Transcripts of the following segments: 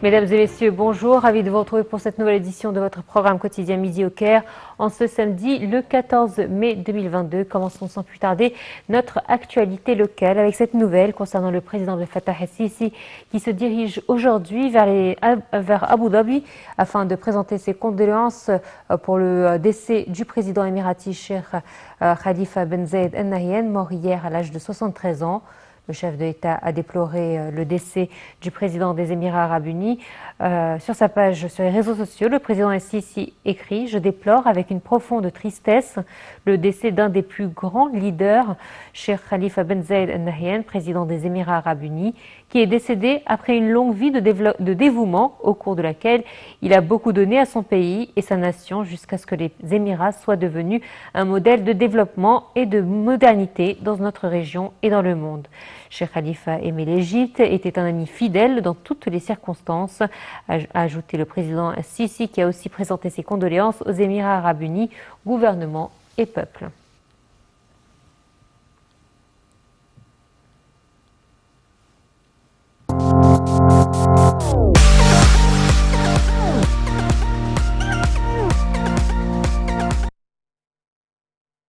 Mesdames et messieurs, bonjour. Ravi de vous retrouver pour cette nouvelle édition de votre programme quotidien Midi au Caire. En ce samedi, le 14 mai 2022, commençons sans plus tarder notre actualité locale avec cette nouvelle concernant le président de Fattah el-Sisi qui se dirige aujourd'hui vers Abu Dhabi afin de présenter ses condoléances pour le décès du président émirati Cheikh Khalifa Ben Zayed Al Nahyan, mort hier à l'âge de 73 ans. Le chef de l'État a déploré le décès du président des Émirats arabes unis. Sur sa page sur les réseaux sociaux, le président El-Sisi écrit « Je déplore avec une profonde tristesse le décès d'un des plus grands leaders, Cheikh Khalifa Ben Zayed Al Nahyan, président des Émirats arabes unis, qui est décédé après une longue vie de dévouement au cours de laquelle il a beaucoup donné à son pays et sa nation jusqu'à ce que les Émirats soient devenus un modèle de développement et de modernité dans notre région et dans le monde. Cheikh Khalifa aimait l'Égypte, était un ami fidèle dans toutes les circonstances, a ajouté le président Sisi qui a aussi présenté ses condoléances aux Émirats arabes unis, gouvernement et peuple.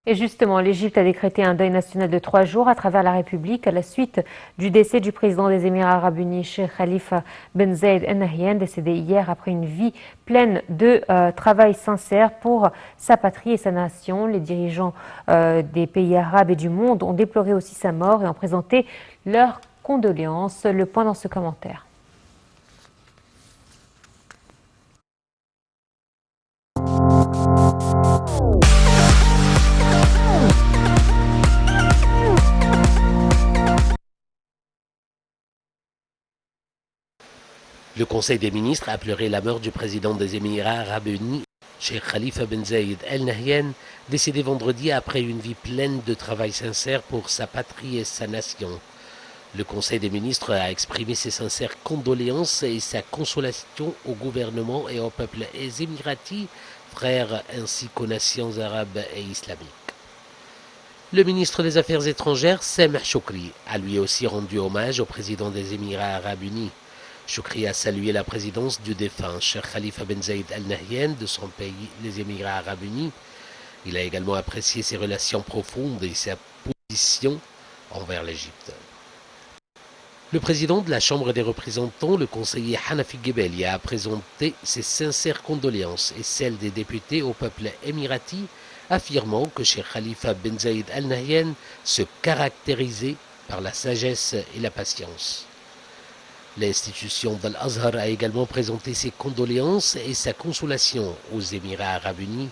Et justement, l'Égypte a décrété un deuil national de 3 jours à travers la République à la suite du décès du président des Émirats arabes unis, Cheikh Khalifa Ben Zayed Al Nahyan, décédé hier après une vie pleine de travail sincère pour sa patrie et sa nation. Les dirigeants des pays arabes et du monde ont déploré aussi sa mort et ont présenté leurs condoléances. Le point dans ce commentaire. Le Conseil des ministres a pleuré la mort du président des Émirats arabes unis, Cheikh Khalifa Ben Zayed Al Nahyan, décédé vendredi après une vie pleine de travail sincère pour sa patrie et sa nation. Le Conseil des ministres a exprimé ses sincères condoléances et sa consolation au gouvernement et au peuple émirati, frères ainsi qu'aux nations arabes et islamiques. Le ministre des Affaires étrangères, Sameh Shoukry, a lui aussi rendu hommage au président des Émirats arabes unis. Shoukry a salué la présidence du défunt Cheikh Khalifa Ben Zayed Al Nahyan de son pays, les Émirats arabes unis. Il a également apprécié ses relations profondes et sa position envers l'Égypte. Le président de la Chambre des représentants, le conseiller Hanafi Gebeli, a présenté ses sincères condoléances et celles des députés au peuple émirati, affirmant que Cheikh Khalifa Ben Zayed Al Nahyan se caractérisait par la sagesse et la patience. L'institution d'Al-Azhar a également présenté ses condoléances et sa consolation aux Émirats arabes unis.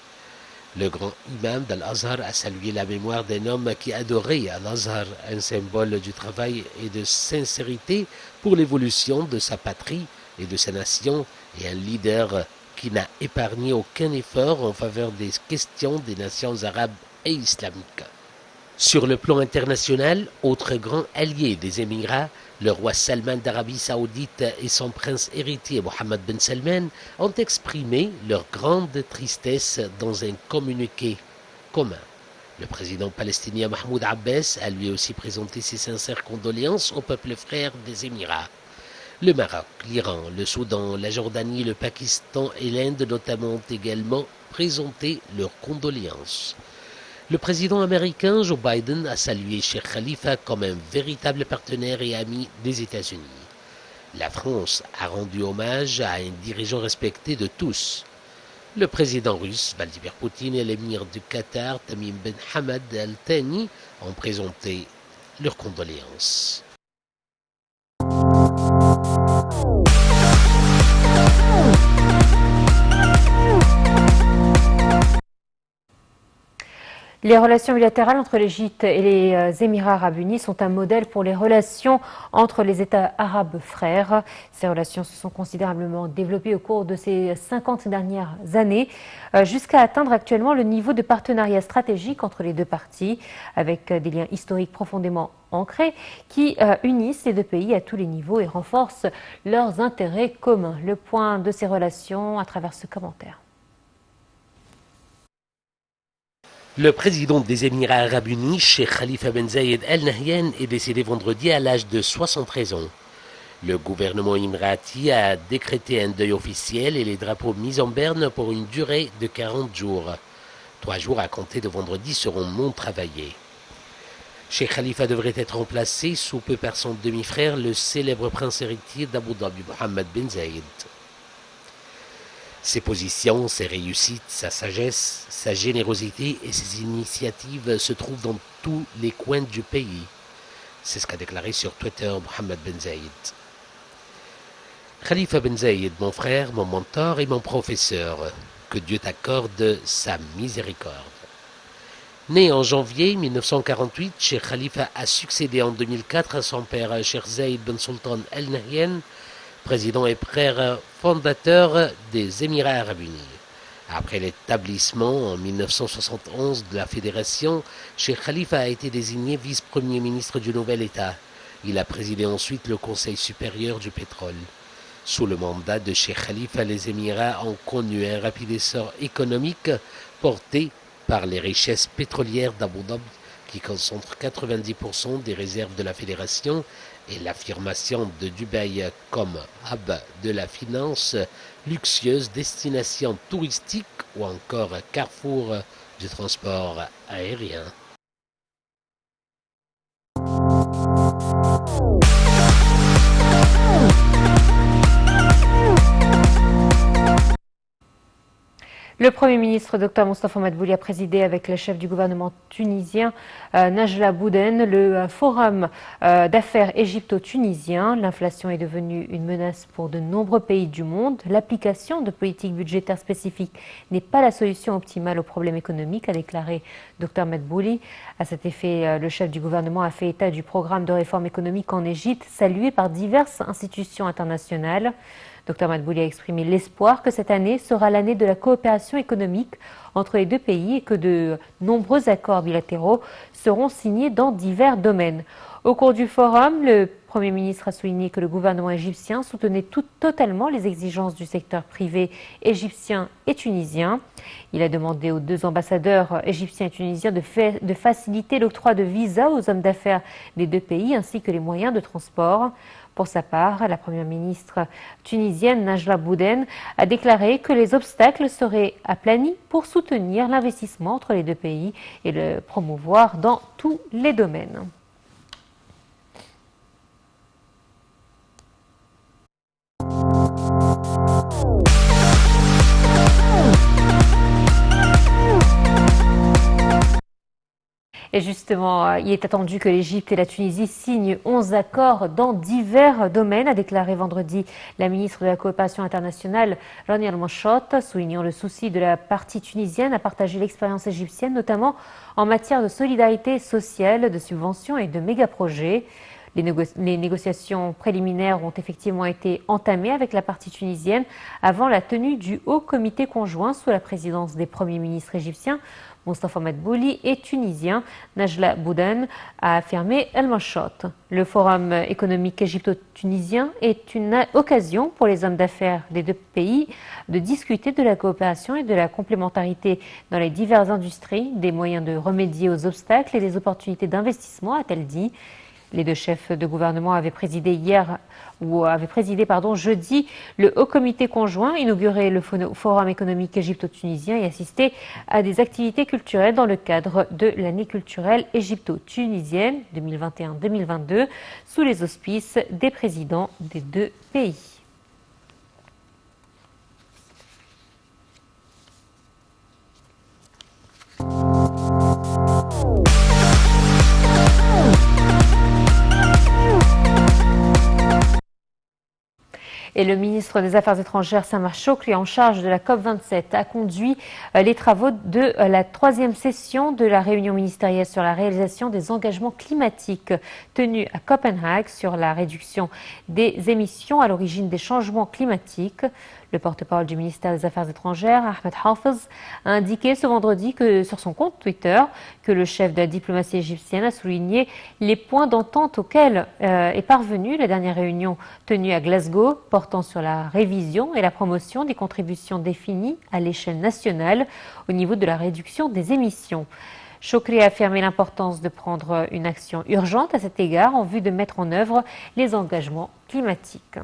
Le grand imam d'Al-Azhar a salué la mémoire d'un homme qui adorait Al-Azhar, un symbole du travail et de sincérité pour l'évolution de sa patrie et de sa nation, et un leader qui n'a épargné aucun effort en faveur des questions des nations arabes et islamiques. Sur le plan international, autre grand allié des Émirats, le roi Salman d'Arabie Saoudite et son prince héritier Mohammed Ben Salman ont exprimé leur grande tristesse dans un communiqué commun. Le président palestinien Mahmoud Abbas a lui aussi présenté ses sincères condoléances au peuple frère des Émirats. Le Maroc, l'Iran, le Soudan, la Jordanie, le Pakistan et l'Inde notamment ont également présenté leurs condoléances. Le président américain Joe Biden a salué Cheikh Khalifa comme un véritable partenaire et ami des États-Unis. La France a rendu hommage à un dirigeant respecté de tous. Le président russe Vladimir Poutine et l'émir du Qatar Tamim Ben Hamad Al Thani ont présenté leurs condoléances. Les relations bilatérales entre l'Égypte et les Émirats arabes unis sont un modèle pour les relations entre les États arabes frères. Ces relations se sont considérablement développées au cours de ces 50 dernières années, jusqu'à atteindre actuellement le niveau de partenariat stratégique entre les deux parties, avec des liens historiques profondément ancrés qui unissent les deux pays à tous les niveaux et renforcent leurs intérêts communs. Le point de ces relations à travers ce commentaire. Le président des Émirats arabes unis, Cheikh Khalifa Ben Zayed Al Nahyan, est décédé vendredi à l'âge de 73 ans. Le gouvernement émirati a décrété un deuil officiel et les drapeaux mis en berne pour une durée de 40 jours. 3 jours à compter de vendredi seront non travaillés. Cheikh Khalifa devrait être remplacé sous peu par son demi-frère, le célèbre prince héritier d'Abu Dhabi, Mohammed bin Zayed. Ses positions, ses réussites, sa sagesse, sa générosité et ses initiatives se trouvent dans tous les coins du pays. C'est ce qu'a déclaré sur Twitter Mohammed bin Zayed. Khalifa bin Zayed, mon frère, mon mentor et mon professeur, que Dieu t'accorde sa miséricorde. Né en janvier 1948, Cheikh Khalifa a succédé en 2004 à son père Cheikh Zayed bin Sultan Al Nahyan, président et frère fondateur des Émirats arabes unis. Après l'établissement en 1971 de la fédération, Cheikh Khalifa a été désigné vice-premier ministre du nouvel État. Il a présidé ensuite le Conseil supérieur du pétrole. Sous le mandat de Cheikh Khalifa, les Émirats ont connu un rapide essor économique porté par les richesses pétrolières d'Abu Dhabi, qui concentrent 90% des réserves de la fédération, et l'affirmation de Dubaï comme hub de la finance luxueuse, destination touristique ou encore carrefour du transport aérien. Le Premier ministre Dr Moustapha Madbouli a présidé avec le chef du gouvernement tunisien Najla Bouden le forum d'affaires égypto-tunisien. L'inflation est devenue une menace pour de nombreux pays du monde. L'application de politiques budgétaires spécifiques n'est pas la solution optimale aux problèmes économiques, a déclaré Dr Madbouli. À cet effet, le chef du gouvernement a fait état du programme de réforme économique en Égypte, salué par diverses institutions internationales. Dr Madbouli a exprimé l'espoir que cette année sera l'année de la coopération économique entre les deux pays et que de nombreux accords bilatéraux seront signés dans divers domaines. Au cours du forum, le Premier ministre a souligné que le gouvernement égyptien soutenait totalement les exigences du secteur privé égyptien et tunisien. Il a demandé aux deux ambassadeurs égyptiens et tunisiens de faciliter l'octroi de visas aux hommes d'affaires des deux pays ainsi que les moyens de transport. Pour sa part, la première ministre tunisienne Najla Bouden a déclaré que les obstacles seraient aplanis pour soutenir l'investissement entre les deux pays et le promouvoir dans tous les domaines. Et justement, il est attendu que l'Égypte et la Tunisie signent 11 accords dans divers domaines, a déclaré vendredi la ministre de la Coopération internationale, Rani Al-Manshot, soulignant le souci de la partie tunisienne à partager l'expérience égyptienne, notamment en matière de solidarité sociale, de subventions et de méga-projets. Les négociations préliminaires ont effectivement été entamées avec la partie tunisienne avant la tenue du Haut Comité conjoint sous la présidence des premiers ministres égyptiens, Moustapha Madbouli, et tunisien Najla Bouden, a affirmé El-Manshot. Le forum économique égypto-tunisien est une occasion pour les hommes d'affaires des deux pays de discuter de la coopération et de la complémentarité dans les diverses industries, des moyens de remédier aux obstacles et des opportunités d'investissement, a-t-elle dit. Les deux chefs de gouvernement avaient présidé jeudi le Haut Comité conjoint, inauguré le Forum économique égypto-tunisien et assisté à des activités culturelles dans le cadre de l'année culturelle égypto-tunisienne 2021-2022 sous les auspices des présidents des deux pays. Et le ministre des Affaires étrangères, Samar Shoukry, en charge de la COP27, a conduit les travaux de la troisième session de la réunion ministérielle sur la réalisation des engagements climatiques tenue à Copenhague sur la réduction des émissions à l'origine des changements climatiques. Le porte-parole du ministère des Affaires étrangères, Ahmed Hafez, a indiqué ce vendredi sur son compte Twitter que le chef de la diplomatie égyptienne a souligné les points d'entente auxquels est parvenue la dernière réunion tenue à Glasgow, portant sur la révision et la promotion des contributions définies à l'échelle nationale au niveau de la réduction des émissions. Chokri a affirmé l'importance de prendre une action urgente à cet égard en vue de mettre en œuvre les engagements climatiques.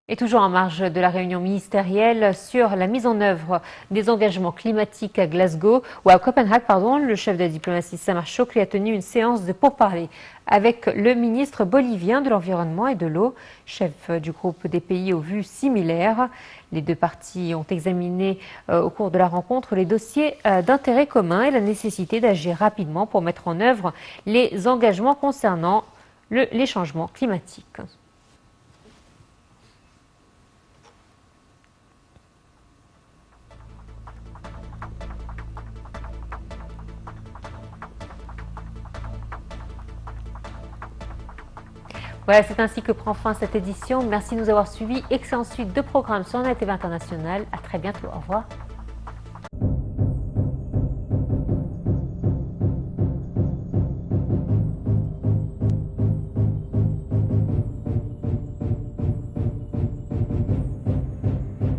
Et toujours en marge de la réunion ministérielle sur la mise en œuvre des engagements climatiques à Glasgow, ou à Copenhague, le chef de la diplomatie Samar Chokri a tenu une séance de pourparlers avec le ministre bolivien de l'Environnement et de l'Eau, chef du groupe des pays aux vues similaires. Les deux parties ont examiné au cours de la rencontre les dossiers d'intérêt commun et la nécessité d'agir rapidement pour mettre en œuvre les engagements concernant les changements climatiques. Voilà, c'est ainsi que prend fin cette édition. Merci de nous avoir suivis. Excellente suite de programmes sur NetTV International. À très bientôt. Au revoir.